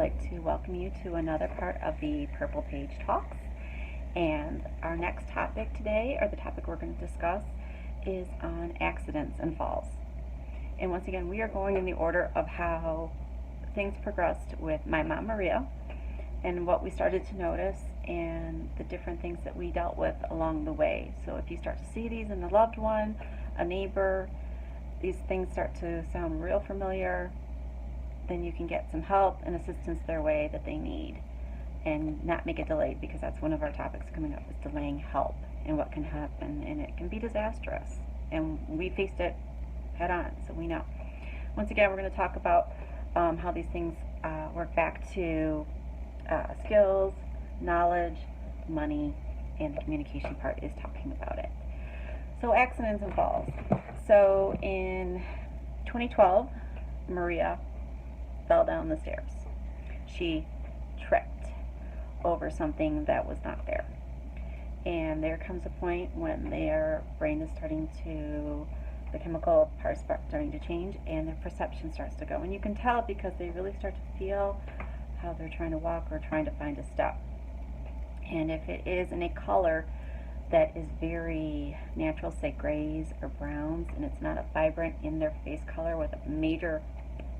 like to welcome you to another part of the Purple Page Talks. And our next topic today, or the topic we're going to discuss, is on accidents and falls. And once again, we are going in the order of how things progressed with my mom, Maria, and what we started to notice and the different things that we dealt with along the way. So if you start to see these in a loved one, a neighbor, these things start to sound real familiar, then you can get some help and assistance their way that they need and not make it delayed, because that's one of our topics coming up, is delaying help and what can happen, and it can be disastrous, and we faced it head on, so we know. Once again, we're going to talk about how these things work back to skills, knowledge, money, and the communication part is talking about it. So accidents and falls. So in 2012, Maria fell down the stairs. She tripped over something that was not there. And there comes a point when their brain is starting to, the chemical parts are starting to change, and their perception starts to go. And you can tell because they really start to feel how they're trying to walk or trying to find a step. And if it is in a color that is very natural, say grays or browns, and it's not a vibrant in their face color with a major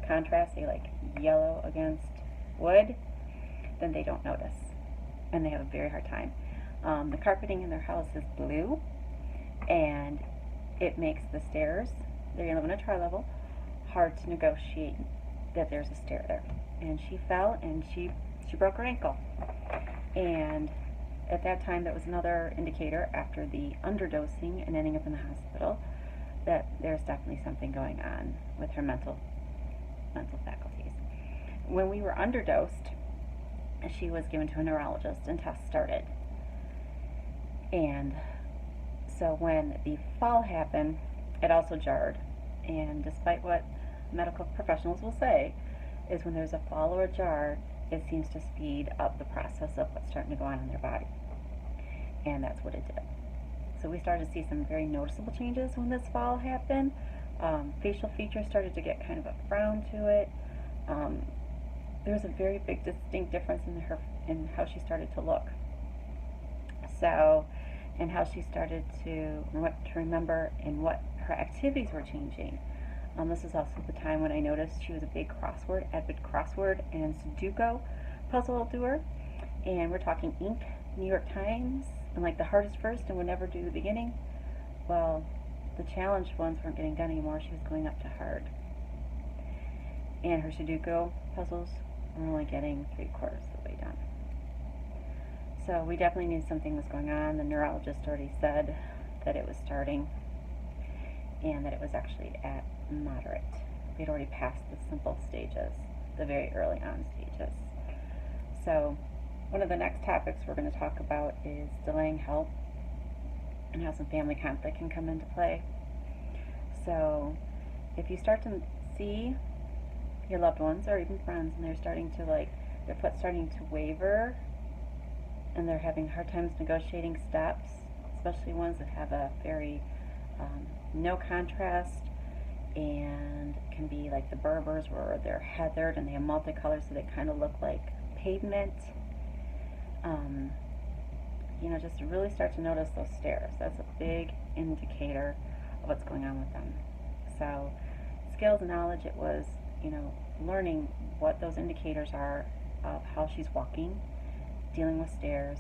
contrast, say like yellow against wood, then they don't notice, and they have a very hard time. The carpeting in their house is blue, and it makes the stairs, they live in a tri-level, hard to negotiate that there's a stair there. And she fell, and she broke her ankle. And at that time, that was another indicator, after the underdosing and ending up in the hospital, that there's definitely something going on with her mental faculties. When we were underdosed, she was given to a neurologist and tests started. And so when the fall happened, it also jarred. And despite what medical professionals will say, is when there's a fall or a jar, it seems to speed up the process of what's starting to go on in their body. And that's what it did. So we started to see some very noticeable changes when this fall happened. Facial features started to get kind of a frown to it. There was a very big distinct difference in how she started to look. So, and how she started to remember and what her activities were changing. This is also the time when I noticed she was a big avid crossword and Sudoku puzzle doer. And we're talking ink, New York Times, and like the hardest first and would never do the beginning. Well, the challenged ones weren't getting done anymore. She was going up to hard. And her Sudoku puzzles were only getting 3/4 of the way done. So we definitely knew something was going on. The neurologist already said that it was starting, and that it was actually at moderate. We had already passed the simple stages, the very early on stages. So one of the next topics we're going to talk about is delaying help and how some family conflict can come into play. So if you start to see your loved ones or even friends, and they're starting to their foot's starting to waver, and they're having hard times negotiating steps, especially ones that have a very no contrast, and can be like the Berbers, where they're heathered and they have multicolors, so they kind of look like pavement. Just really start to notice those stairs. That's a big indicator of what's going on with them. So skills and knowledge, it was, learning what those indicators are of how she's walking, dealing with stairs.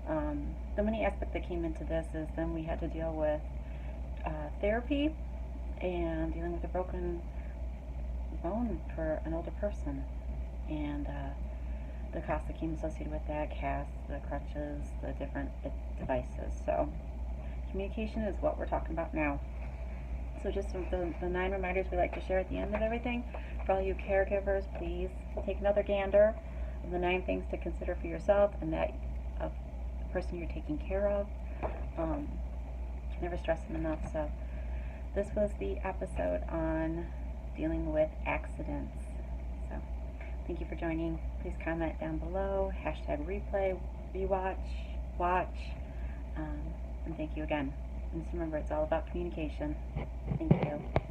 The money aspect that came into this is then we had to deal with therapy and dealing with a broken bone for an older person, and the cost that came associated with that, casts, the crutches, the different devices. So communication is what we're talking about now. So just the 9 reminders we like to share at the end of everything. For all you caregivers, please take another gander of the 9 things to consider for yourself and that of the person you're taking care of. Never stress them enough. So this was the episode on dealing with accidents. So thank you for joining. Please comment down below, #replay, rewatch, watch, and thank you again. And just remember, it's all about communication. Thank you.